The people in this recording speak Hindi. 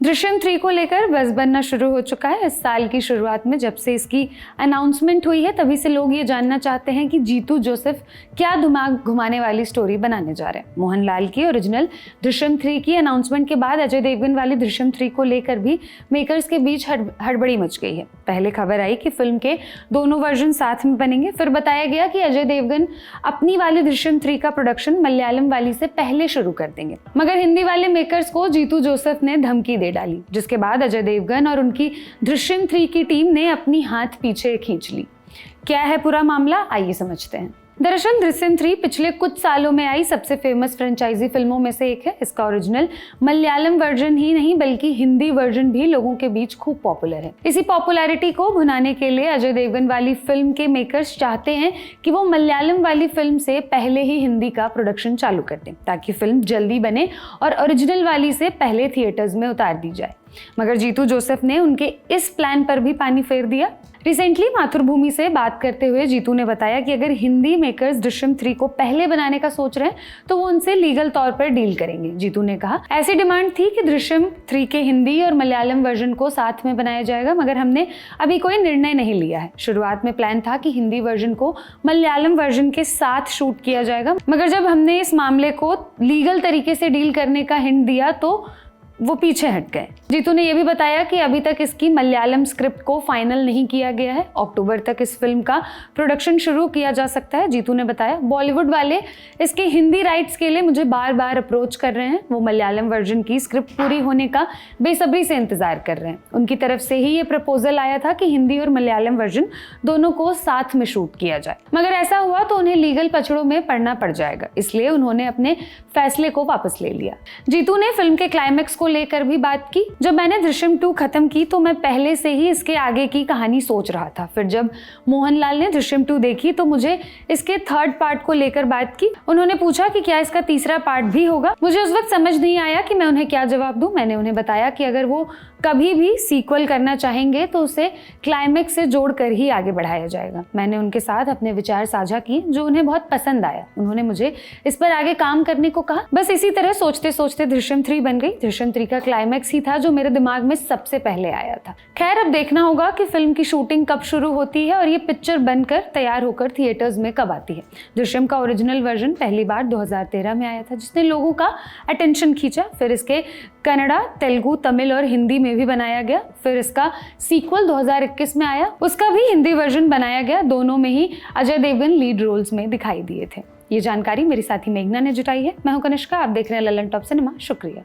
दृश्यम 3 को लेकर बज़ बनना शुरू हो चुका है। इस साल की शुरुआत में जब से इसकी अनाउंसमेंट हुई है तभी से लोग ये जानना चाहते हैं कि जीतू जोसेफ क्या दिमाग घुमाने वाली स्टोरी बनाने जा रहे हैं। मोहनलाल की ओरिजिनल दृश्यम 3 की अनाउंसमेंट के बाद अजय देवगन वाली दृश्यम 3 को लेकर भी मेकर्स के बीच हड़बड़ी मच गई है। पहले खबर आई कि फिल्म के दोनों वर्जन साथ में बनेंगे, फिर बताया गया कि अजय देवगन अपनी वाली दृश्यम 3 का प्रोडक्शन मलयालम वाली से पहले शुरू कर देंगे, मगर हिंदी वाले मेकर्स को जीतू जोसेफ ने धमकी दे डाली, जिसके बाद अजय देवगन और उनकी दृश्यम 3 की टीम ने अपनी हाथ पीछे खींच ली। क्या है पूरा मामला, आइए समझते हैं। दरअसल दृश्यम 3 पिछले कुछ सालों में आई सबसे फेमस फ्रेंचाइजी फिल्मों में से एक है। इसका ओरिजिनल मलयालम वर्जन ही नहीं बल्कि हिंदी वर्जन भी लोगों के बीच खूब पॉपुलर है। इसी पॉपुलैरिटी को भुनाने के लिए अजय देवगन वाली फिल्म के मेकर्स चाहते हैं कि वो मलयालम वाली फिल्म से पहले ही हिंदी का प्रोडक्शन चालू कर दें, ताकि फिल्म जल्दी बने और ओरिजिनल वाली से पहले थिएटर्स में उतार दी जाए। मगर जीतू जोसेफ ने उनके इस प्लान पर भी पानी फेर दिया। रिसेंटली मातृभूमि से बात करते हुए जीतू ने बताया कि अगर हिंदी मेकर्स दृश्यम 3 को पहले बनाने का सोच रहे हैं तो वो उनसे लीगल तौर पर डील करेंगे। जीतू ने कहा, ऐसी डिमांड थी कि दृश्यम 3 के हिंदी और मलयालम वर्जन को साथ में बनाया जाएगा, मगर हमने अभी कोई निर्णय नहीं लिया है। शुरुआत में प्लान था कि हिंदी वर्जन को मलयालम वर्जन के साथ शूट किया जाएगा, मगर जब हमने इस मामले को लीगल तरीके से डील करने का हिंट दिया तो वो पीछे हट गए। जीतू ने यह भी बताया कि अभी तक इसकी मलयालम स्क्रिप्ट को फाइनल नहीं किया गया है। अक्टूबर तक इस फिल्म का प्रोडक्शन शुरू किया जा सकता है। जीतू ने बताया, बॉलीवुड वाले इसके हिंदी राइट्स के लिए मुझे बार बार अप्रोच कर रहे हैं। वो मलयालम वर्जन की स्क्रिप्ट पूरी होने का बेसब्री से इंतजार कर रहे हैं। उनकी तरफ से ही ये प्रपोजल आया था कि हिंदी और मलयालम वर्जन दोनों को साथ में शूट किया जाए, मगर ऐसा हुआ तो उन्हें लीगल पचड़ों में पड़ना पड़ जाएगा, इसलिए उन्होंने अपने फैसले को वापस ले लिया। जीतू ने फिल्म के क्लाइमैक्स को लेकर भी बात की। जब मैंने दृश्यम 2 खत्म की तो मैं पहले से ही इसके आगे की कहानी सोच रहा था। फिर जब मोहनलाल ने दृश्यम 2 देखी तो मुझे इसके थर्ड पार्ट को लेकर बात की। उन्होंने पूछा कि क्या इसका तीसरा पार्ट भी होगा। मुझे उस वक्त समझ नहीं आया कि मैं उन्हें क्या जवाब दूं। मैंने उन्हें बताया कि अगर वो कभी भी सीक्वल करना चाहेंगे तो उसे क्लाइमैक्स से जोड़कर ही आगे बढ़ाया जाएगा। मैंने उनके साथ अपने विचार साझा किए जो उन्हें बहुत पसंद आया। उन्होंने मुझे इस पर आगे काम करने को कहा। बस इसी तरह सोचते सोचते दृश्यम 3 बन गई। दृश्यम 3 का क्लाइमैक्स ही था जो मेरे दिमाग में सबसे पहले आया था। खैर, अब देखना होगा कि फिल्म की शूटिंग कब शुरू होती है और ये पिक्चर बनकर तैयार होकर थिएटर्स में कब आती है। दृश्यम का ओरिजिनल वर्जन पहली बार 2013 में आया था, जिसने लोगों का अटेंशन खींचा। फिर इसके कन्नड़ा, तेलुगु, तमिल और हिंदी में भी बनाया गया। फिर इसका सीक्वल 2021 में आया, उसका भी हिंदी वर्जन बनाया गया। दोनों में ही अजय देवगन लीड रोल्स में दिखाई दिए थे। ये जानकारी मेरी साथी मेघना ने जुटाई है। मैं हूं कनिष्का, आप देख रहे हैं ललन टॉप सिनेमा। शुक्रिया।